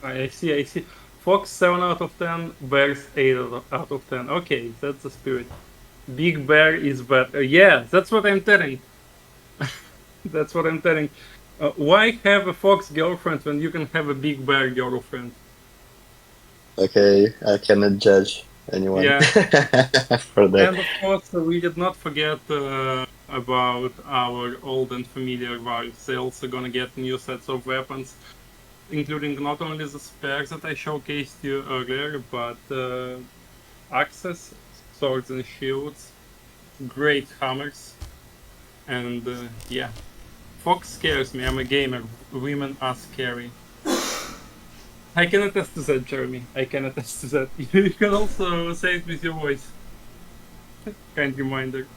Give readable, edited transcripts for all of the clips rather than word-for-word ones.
I see, I see. Fox 7 out of 10, Bears 8 out of 10. Okay, that's the spirit. Big Bear is better. Yeah, that's what I'm telling. That's what I'm telling. Why have a Fox girlfriend when you can have a Big Bear girlfriend? Okay, I cannot judge anyone Yeah. for that. And of course, we did not forget about our old and familiar wives. They're also gonna get new sets of weapons, including not only the spears that I showcased you earlier, but axes, swords and shields, great hammers, and yeah. Fox scares me. I'm a gamer. Women are scary. I can attest to that, Jeremy. I can attest to that. You can also say it with your voice. Kind reminder.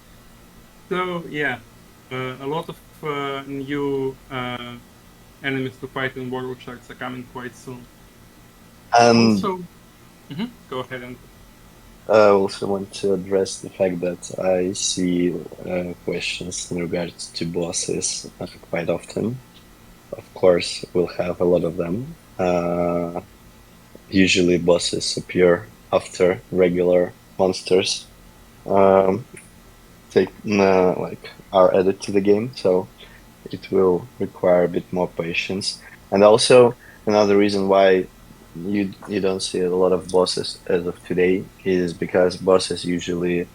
So yeah, a lot of new enemies to fight in World Sharks are coming quite soon. And Also, go ahead and I also want to address the fact that I see questions in regards to bosses quite often. Of course, we'll have a lot of them. Usually, bosses appear after regular monsters take like are added to the game, so it will require a bit more patience. And also, another reason why you don't see a lot of bosses as of today is because bosses usually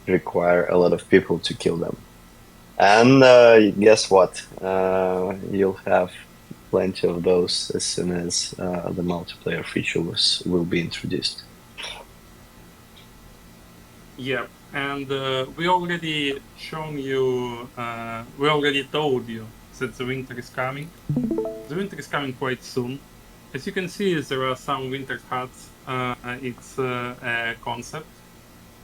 require a lot of people to kill them. And guess what? You'll have plenty of those as soon as the multiplayer features will be introduced. yeah. And we already shown you. We already told you that the winter is coming. The winter is coming quite soon. As you can see, there are some winter hats. It's a concept,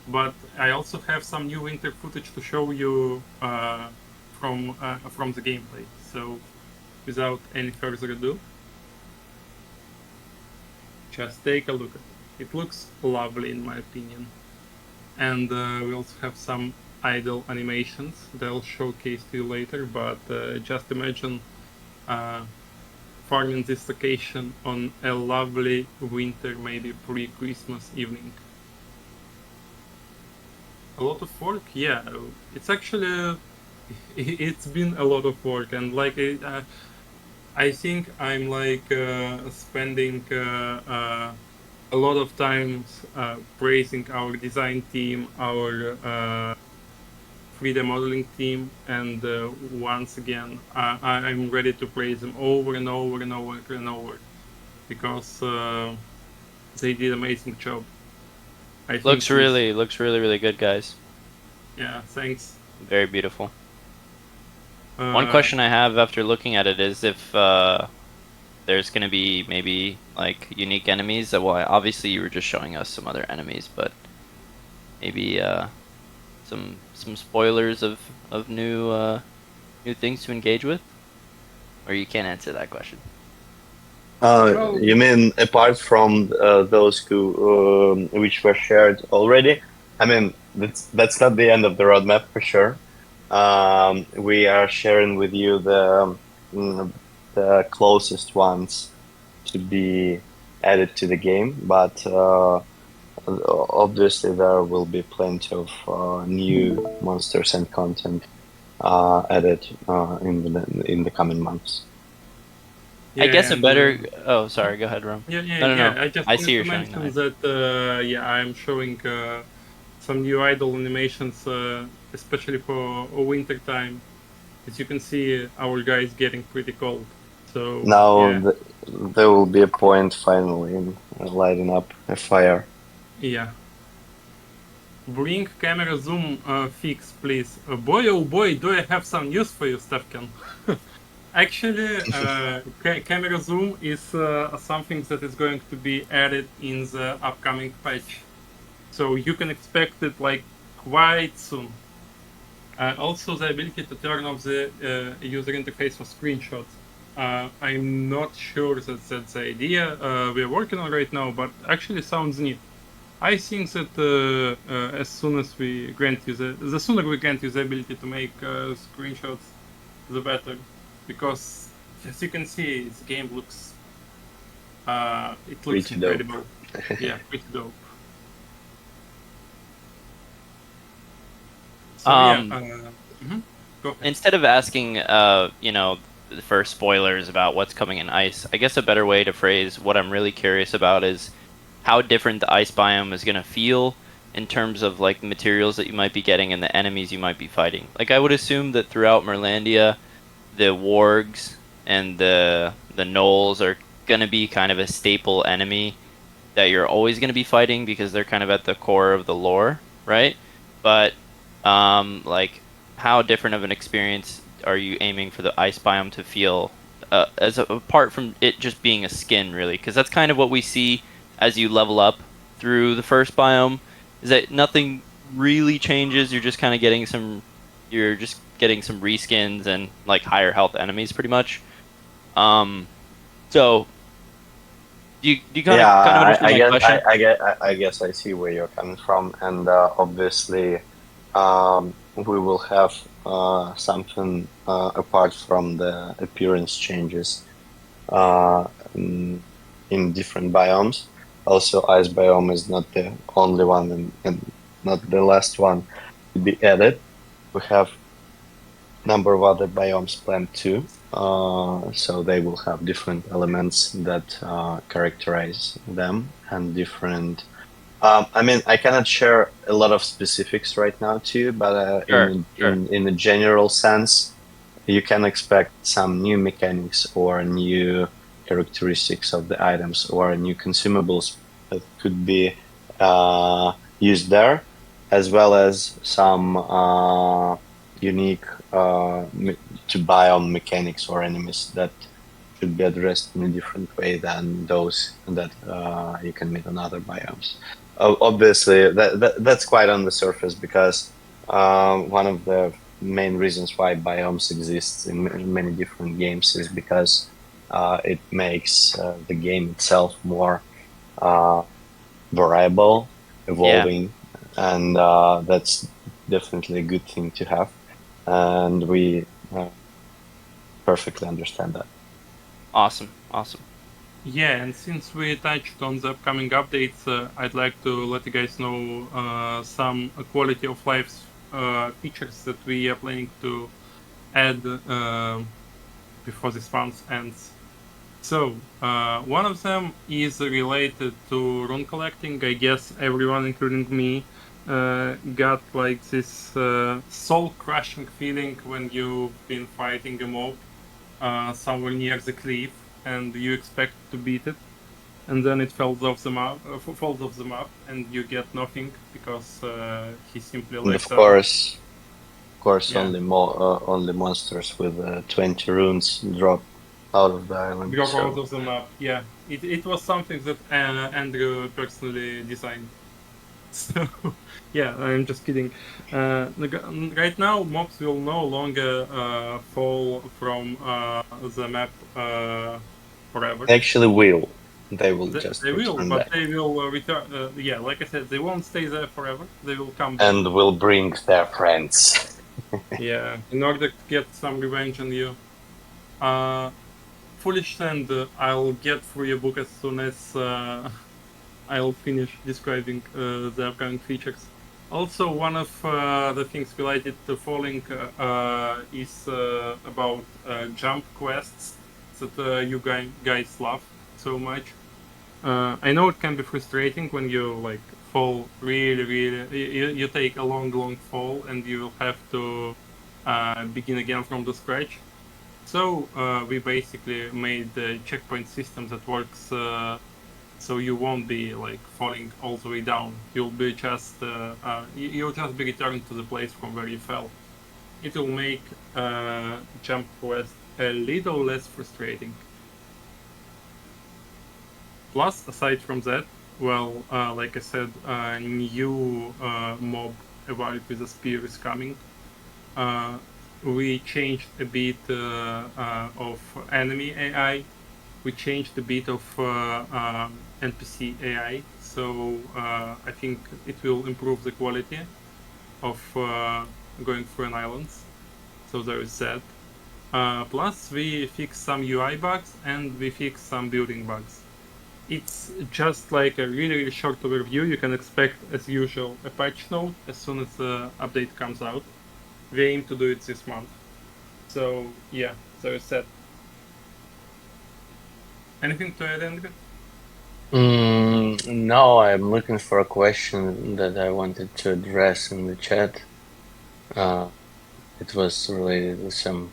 but I also have some new winter footage to show you from the gameplay. So, without any further ado, just take a look at it. It looks lovely, in my opinion. And we also have some idle animations that I'll showcase to you later. But just imagine farming this location on a lovely winter, maybe pre-Christmas evening. A lot of work, yeah. It's actually it's been a lot of work, and like I think I'm like spending a lot of times praising our design team, our 3D modeling team, and once again, I'm ready to praise them over and over and over and over because they did amazing job. I think this, Looks really good, guys. yeah, thanks. Very beautiful. One Uh, question I have after looking at it is if there's gonna be maybe like unique enemies. Well, obviously you were just showing us some other enemies, but maybe some spoilers of new things to engage with, or you can't answer that question. well, You mean apart from those who which were shared already? I mean, that's not the end of the roadmap for sure. We are sharing with you mm, the closest ones to be added to the game, but obviously there will be plenty of new monsters and content added in the coming months. I yeah, guess a and better. Oh, sorry. Go ahead, Rom. No. I just I see wanted to you're showing the mention height. that yeah, I'm showing some new idle animations, especially for winter time. As you can see, our guy is getting pretty cold. So Now yeah, there will be a point finally in lighting up a fire. yeah. Bring camera zoom fix, please. Boy, oh boy, do I have some news for you, Stefkan. Actually, camera zoom is something that is going to be added in the upcoming patch. So you can expect it like quite soon. Also, the ability to turn off the user interface for screenshots. I'm not sure that that's the idea we're working on right now, but actually sounds neat. I think that as soon as we grant you the sooner we grant you the ability to make screenshots, the better. Because as you can see, the game looks It looks Pretty dope. incredible. Yeah, pretty dope. So go ahead. Instead of asking, for spoilers about what's coming in ice, I guess a better way to phrase what I'm really curious about is how different the ice biome is gonna feel in terms of like the materials that you might be getting and the enemies you might be fighting. Like I would assume that throughout Merlandia, the wargs and the gnolls are gonna be kind of a staple enemy that you're always gonna be fighting because they're kind of at the core of the lore, right? But like how different of an experience are you aiming for the ice biome to feel apart from it just being a skin, really? Because that's kind of what we see as you level up through the first biome, is that nothing really changes. You're just kind of getting some reskins and like higher health enemies, pretty much. So do you kind of understand my question? I guess I see where you're coming from, and obviously, we will have something apart from the appearance changes in different biomes. Also, ice biome is not the only one and not the last one to be added. We have number of other biomes planned too. So they will have different elements that characterize them and different. I mean, I cannot share a lot of specifics right now too, but Sure. in a general sense, you can expect some new mechanics or new characteristics of the items or new consumables that could be used there, as well as some unique to biome mechanics or enemies that should be addressed in a different way than those that you can meet on other biomes. Obviously, that's quite on the surface because one of the main reasons why biomes exist in many different games is because it makes the game itself more variable, evolving, and that's definitely a good thing to have. And we perfectly understand that. Awesome. Yeah, and since we touched on the upcoming updates, I'd like to let you guys know some quality of life features that we are planning to add before this month ends. So, one of them is related to rune collecting. I guess everyone, including me, got like this soul-crushing feeling when you've been fighting a mob somewhere near the cliff, and you expect to beat it, and then it falls off the map, and you get nothing because he simply And lights of up. course, Yeah. only monsters with 20 runes drop out of the island. Drop So out of the map. Yeah, it was something that Andrew personally designed. So yeah, I'm just kidding. Right now, mobs will no longer fall from the map forever. actually, they will just They will, return but back they will return. Yeah, like I said, they won't stay there forever. They will come back. and will bring their friends. Yeah, in order to get some revenge on you. Foolish Sand, I'll get through your book as soon as I'll finish describing the upcoming features. Also, one of the things related to falling is about jump quests that you guys love so much. I know it can be frustrating when you like fall really. You take a long fall and you have to begin again from the scratch. So we basically made the checkpoint system that works so you won't be like falling all the way down. You'll just be returned to the place from where you fell. It will make jump quest a little less frustrating. Plus, aside from that, well, like I said, a new mob evolved with a spear is coming. We changed a bit of enemy AI. We changed a bit of NPC AI. So I think it will improve the quality of going through an island. So there is that. Plus, we fixed some UI bugs and we fixed some building bugs. it's just like a really short overview. You can expect, as usual, a patch note as soon as the update comes out. We aim to do it this month. So yeah, so it's set. Anything to add, Andrew? No, I'm looking for a question that I wanted to address in the chat. It was related to some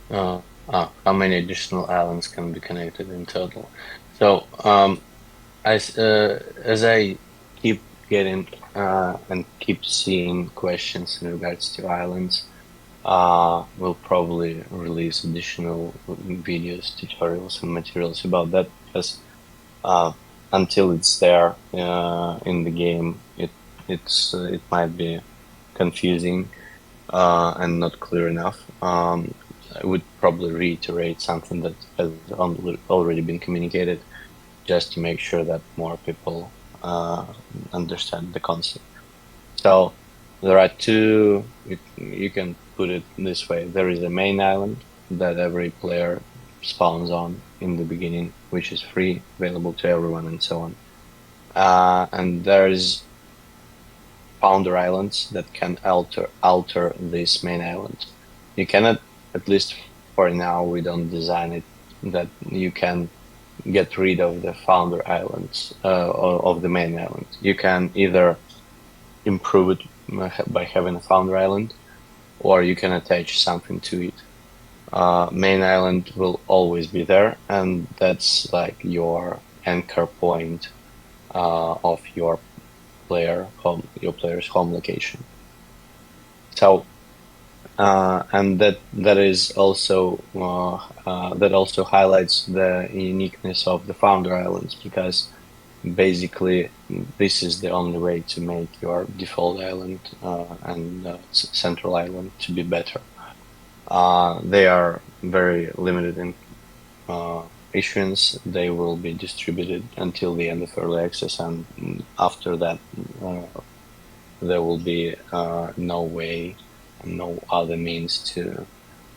how many additional islands can be connected in total. So as I keep getting and keep seeing questions in regards to islands, we'll probably release additional videos, tutorials, and materials about that, because until it's there in the game, it might be confusing and not clear enough. I would probably reiterate something that has already been communicated, just to make sure that more people understand the concept. So there are two, you can put it this way. There is a main island that every player spawns on in the beginning, which is free, available to everyone, and so on. And there's founder islands that can alter this main island. You cannot, at least for now, we don't design it that you can get rid of the founder islands of the main island. You can either improve it by having a founder island, or you can attach something to it. Main island will always be there, and that's like your anchor point of your player's home location. So and that is also that also highlights the uniqueness of the founder islands, because basically this is the only way to make your default island and central island to be better. They are very limited in issuance. They will be distributed until the end of early access, and after that there will be no way, no other means to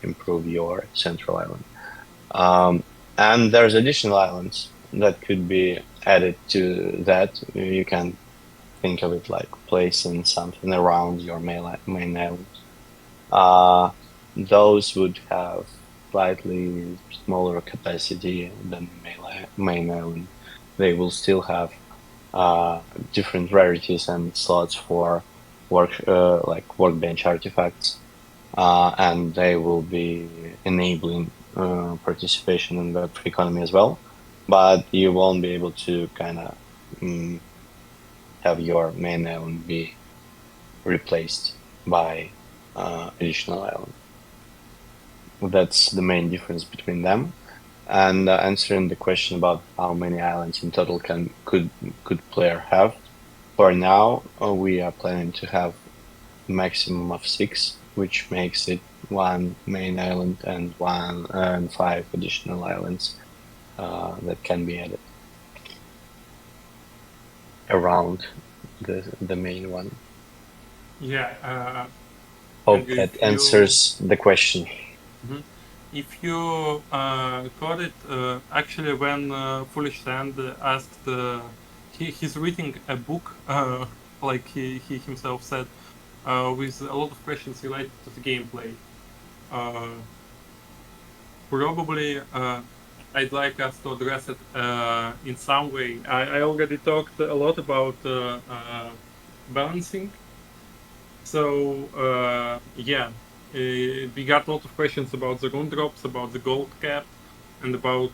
improve your central island. And there's additional islands that could be added to that. You can think of it like placing something around your main island. Those would have slightly smaller capacity than main island. They will still have different rarities and slots for like workbench artifacts, and they will be enabling participation in the Web3 economy as well. But you won't be able to kind of have your main island be replaced by additional island. That's the main difference between them. And answering the question about how many islands in total could player have, for now we are planning to have a maximum of 6, which makes it 1 main island and 5 additional islands that can be added around the main one. Yeah. Hope that answers the question. Mm-hmm. If you caught it, actually, when Foolish Sand asked, he's reading a book, like he himself said, with a lot of questions related to the gameplay. Probably, I'd like us to address it in some way. I already talked a lot about balancing. So yeah. We got a lot of questions about the rune drops, about the gold cap, and about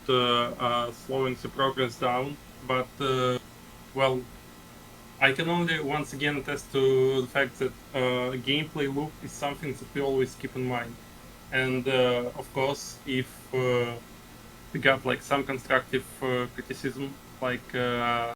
slowing the progress down. But well, I can only once again attest to the fact that gameplay loop is something that we always keep in mind. And of course, if we got like some constructive criticism, like